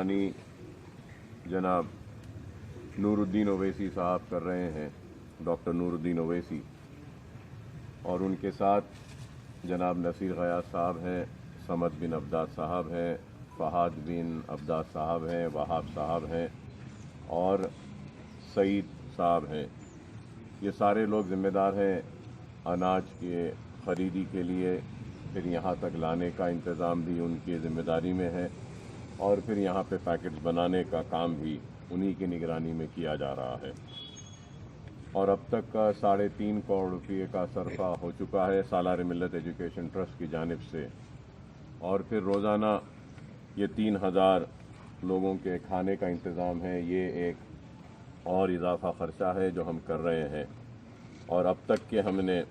निगरानी जनाब नूरुद्दीन ओवैसी साहब कर रहे हैं, डॉक्टर नूरुद्दीन ओवैसी, और उनके साथ जनाब नसीर गयास साहब हैं, समद बिन अब्दाद साहब हैं, फहाद बिन अब्दाद साहब हैं, वहाब साहब हैं और सईद साहब हैं। ये सारे लोग ज़िम्मेदार हैं अनाज के ख़रीदी के लिए, फिर यहाँ तक लाने का इंतज़ाम भी उनकी ज़िम्मेदारी में है और फिर यहाँ पे पैकेट्स बनाने का काम भी उन्हीं की निगरानी में किया जा रहा है। और अब तक का 3.5 करोड़ रुपये का सरफा हो चुका है सालार मिल्लत एजुकेशन ट्रस्ट की जानिब से, और फिर रोज़ाना ये 3000 लोगों के खाने का इंतज़ाम है। ये एक और इजाफा ख़र्चा है जो हम कर रहे हैं। और अब तक के हमने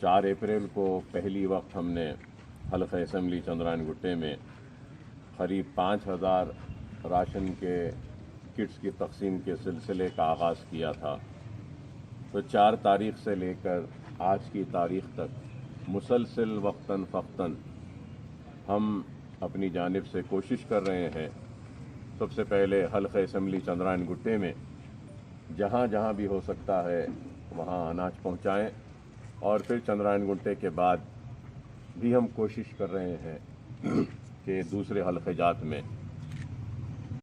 4 अप्रैल को पहली वक्त हमने हल्क़ा असम्बली चंद्रायन गुट्टे में करीब 5000 राशन के किट्स की तकसीम के सिलसिले का आगाज़ किया था। तो 4 तारीख़ से लेकर आज की तारीख़ तक मुसलसल वक्तन फ़क्तन हम अपनी जानिब से कोशिश कर रहे हैं। सबसे पहले हल्क़ा असम्बली चंद्रायन गुट्टे में जहाँ जहाँ भी हो सकता है वहाँ अनाज पहुँचाएँ, और फिर चंद्रायन गुट्टे के बाद भी हम कोशिश कर रहे हैं कि दूसरे हल्क़े जात में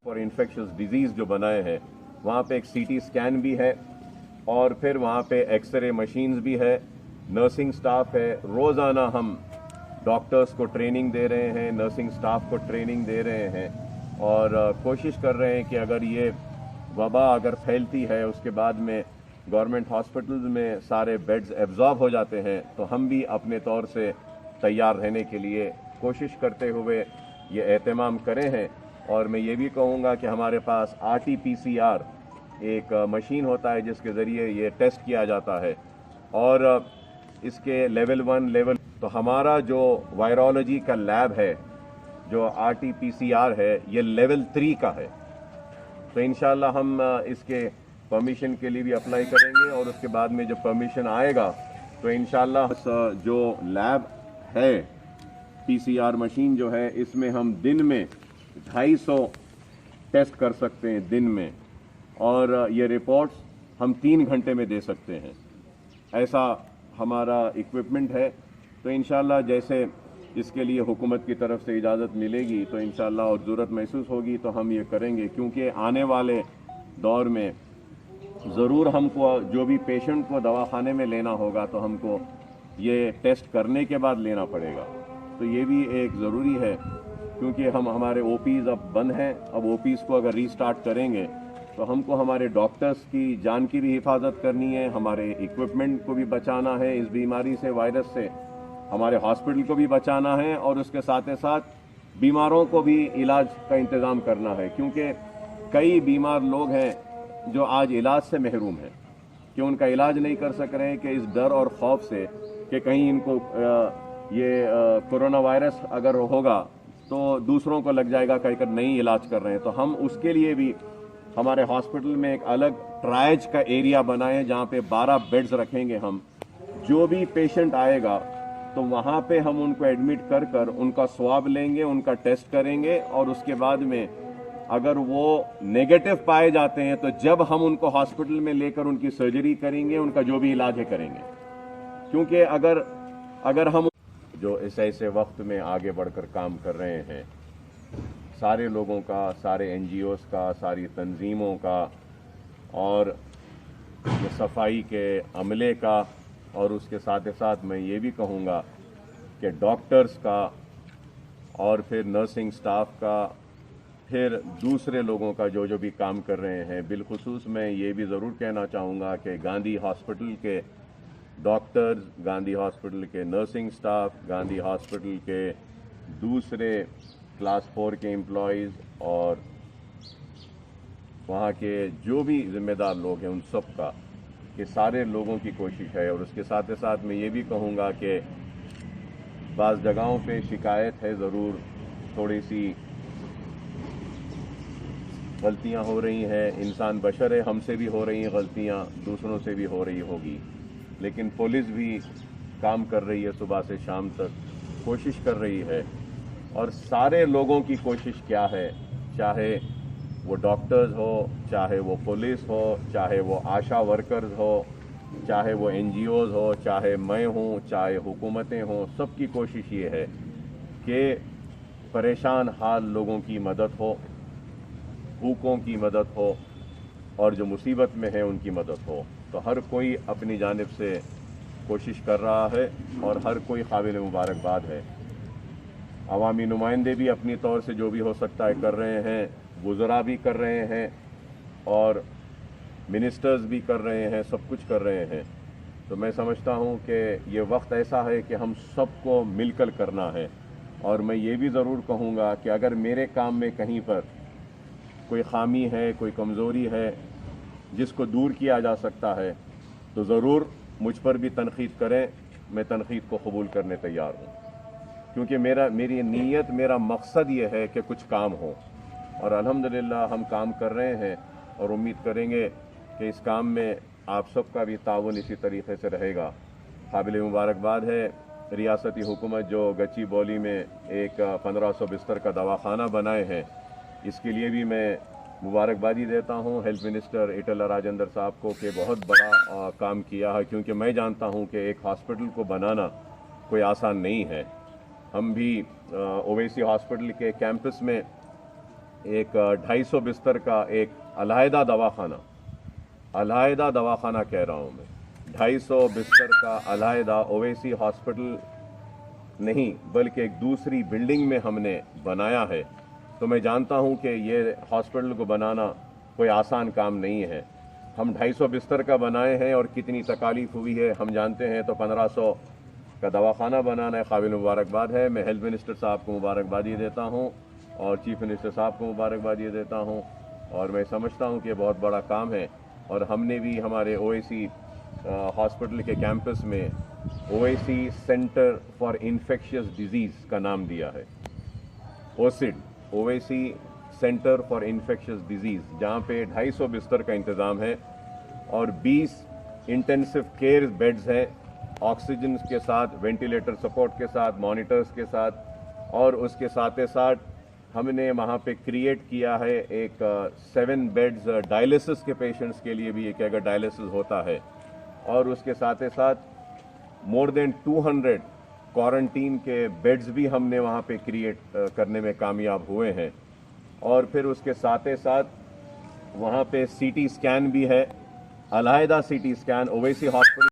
और इन्फेक्शस डिजीज़ जो बनाए हैं वहाँ पे एक CT स्कैन भी है और फिर वहाँ पे एक्सरे मशीन्स भी है, नर्सिंग स्टाफ है। रोज़ाना हम डॉक्टर्स को ट्रेनिंग दे रहे हैं, नर्सिंग स्टाफ को ट्रेनिंग दे रहे हैं और कोशिश कर रहे हैं कि अगर ये वबा अगर फैलती है उसके बाद में गवर्नमेंट हॉस्पिटल्स में सारे बेड्स एब्जॉर्ब हो जाते हैं तो हम भी अपने तौर से तैयार रहने के लिए कोशिश करते हुए ये एहतमाम करे हैं। और मैं ये भी कहूँगा कि हमारे पास RT-PCR एक मशीन होता है जिसके ज़रिए ये टेस्ट किया जाता है और इसके लेवल 1 लेवल, तो हमारा जो वायरोलॉजी का लैब है जो RT-PCR है ये लेवल 3 का है। तो इंशाल्लाह हम इसके परमिशन के लिए भी अप्लाई करेंगे और उसके बाद में जब परमिशन आएगा तो इंशाल्लाह जो लैब है PCR मशीन जो है इसमें हम दिन में 250 टेस्ट कर सकते हैं दिन में, और ये रिपोर्ट्स हम 3 घंटे में दे सकते हैं। ऐसा हमारा इक्विपमेंट है। तो इंशाल्लाह जैसे इसके लिए हुकूमत की तरफ से इजाज़त मिलेगी तो इंशाल्लाह और ज़रूरत महसूस होगी तो हम ये करेंगे, क्योंकि आने वाले दौर में ज़रूर हमको जो भी पेशेंट को दवाखाने में लेना होगा तो हमको ये टेस्ट करने के बाद लेना पड़ेगा। तो ये भी एक ज़रूरी है, क्योंकि हमारे OPs अब बंद हैं। अब OPs को अगर रीस्टार्ट करेंगे तो हमको हमारे डॉक्टर्स की जान की भी हिफाजत करनी है, हमारे इक्विपमेंट को भी बचाना है इस बीमारी से, वायरस से, हमारे हॉस्पिटल को भी बचाना है और उसके साथ ही साथ बीमारों को भी इलाज का इंतज़ाम करना है। क्योंकि कई बीमार लोग हैं जो आज इलाज से महरूम हैं कि उनका इलाज नहीं कर सक रहे हैं कि इस डर और खौफ से कि कहीं इनको ये कोरोना वायरस अगर होगा तो दूसरों को लग जाएगा, कहकर नहीं इलाज कर रहे हैं। तो हम उसके लिए भी हमारे हॉस्पिटल में एक अलग ट्रायज का एरिया बनाए जहाँ पे 12 बेड्स रखेंगे हम। जो भी पेशेंट आएगा तो वहाँ पे हम उनको एडमिट कर उनका स्वाब लेंगे, उनका टेस्ट करेंगे और उसके बाद में अगर वो नेगेटिव पाए जाते हैं तो जब हम उनको हॉस्पिटल में लेकर उनकी सर्जरी करेंगे, उनका जो भी इलाज है करेंगे। क्योंकि अगर हम जो ऐसे वक्त में आगे बढ़कर काम कर रहे हैं, सारे लोगों का, सारे NGOs का, सारी तंजीमों का और सफाई के अमले का, और उसके साथ ही साथ मैं ये भी कहूँगा कि डॉक्टर्स का और फिर नर्सिंग स्टाफ का, फिर दूसरे लोगों का जो भी काम कर रहे हैं। बिलखुसूस मैं ये भी ज़रूर कहना चाहूँगा कि गांधी हॉस्पिटल के डॉक्टर्स, गांधी हॉस्पिटल के नर्सिंग स्टाफ, गांधी हॉस्पिटल के दूसरे क्लास 4 के एम्प्लॉयज़ और वहाँ के जो भी ज़िम्मेदार लोग हैं उन सब का, कि सारे लोगों की कोशिश है। और उसके साथ ही साथ मैं ये भी कहूँगा कि बाज़ जगहों पे शिकायत है, ज़रूर थोड़ी सी गलतियाँ हो रही हैं, इंसान बशर है, हमसे भी हो रही हैं गलतियाँ, दूसरों से भी हो रही होगी, लेकिन पुलिस भी काम कर रही है सुबह से शाम तक। कोशिश कर रही है और सारे लोगों की कोशिश क्या है, चाहे वो डॉक्टर्स हो, चाहे वो पुलिस हो, चाहे वो आशा वर्कर्स हो, चाहे वो एनजीओज हो, चाहे मैं हूँ, चाहे हुकूमतें हों, सबकी कोशिश ये है कि परेशान हाल लोगों की मदद हो, भूखों की मदद हो और जो मुसीबत में है उनकी मदद हो। तो हर कोई अपनी जानिब से कोशिश कर रहा है और हर कोई काबिल मुबारकबाद है। अवामी नुमाइंदे भी अपनी तौर से जो भी हो सकता है कर रहे हैं, वुज़रा भी कर रहे हैं और मिनिस्टर्स भी कर रहे हैं, सब कुछ कर रहे हैं। तो मैं समझता हूँ कि ये वक्त ऐसा है कि हम सबको मिलकर करना है। और मैं ये भी ज़रूर कहूँगा कि अगर मेरे काम में कहीं पर कोई खामी है, कोई कमज़ोरी है जिसको दूर किया जा सकता है तो ज़रूर मुझ पर भी तनकीद करें। मैं तनकीद को कबूल करने तैयार हूँ, क्योंकि मेरी नीयत, मेरा मकसद ये है कि कुछ काम हो और अल्हम्दुलिल्लाह हम काम कर रहे हैं और उम्मीद करेंगे कि इस काम में आप सबका भी ताउन इसी तरीके से रहेगा। काबिल मुबारकबाद है रियासती हुकूमत जो गच्ची बौली में एक 1500 बिस्तर का दवाखाना बनाए हैं, इसके लिए भी मैं मुबारकबादी देता हूँ हेल्थ मिनिस्टर ईटला राजेंद्र साहब को कि बहुत बड़ा काम किया है, क्योंकि मैं जानता हूँ कि एक हॉस्पिटल को बनाना कोई आसान नहीं है। हम भी ओवैसी हॉस्पिटल के कैंपस में एक 250 बिस्तर का एक अलहदा दवाखाना कह रहा हूँ मैं, 250 बिस्तर का अलहदा ओवैसी हॉस्पिटल नहीं बल्कि एक दूसरी बिल्डिंग में हमने बनाया है। तो मैं जानता हूं कि ये हॉस्पिटल को बनाना कोई आसान काम नहीं है। हम 250 बिस्तर का बनाए हैं और कितनी तकालीफ हुई है हम जानते हैं। तो 1500 का दवाखाना बनाना है, काबिल मुबारकबाद है। मैं हेल्थ मिनिस्टर साहब को मुबारकबादी देता हूं और चीफ मिनिस्टर साहब को मुबारकबादी देता हूं और मैं समझता हूं कि ये बहुत बड़ा काम है। और हमने भी हमारे ओवैसी हॉस्पिटल के कैंपस में Owaisi centre for infectious diseases का नाम दिया है, OCID, Owaisi centre for infectious diseases, जहाँ पे 250 बिस्तर का इंतज़ाम है और 20 इंटेंसिव केयर बेड्स हैं, ऑक्सीजन के साथ, वेंटिलेटर सपोर्ट के साथ, मॉनिटर्स के साथ। और उसके साथ साथ हमने वहाँ पे क्रिएट किया है एक 7 बेड्स डायलिसिस के पेशेंट्स के लिए भी, एक अगर डायलिसिस होता है। और उसके साथ मोर देन 200 क्वारंटीन के बेड्स भी हमने वहाँ पे क्रिएट करने में कामयाब हुए हैं। और फिर उसके साथ वहाँ पे सीटी स्कैन भी है, अलहदा सीटी स्कैन ओवैसी हॉस्पिटल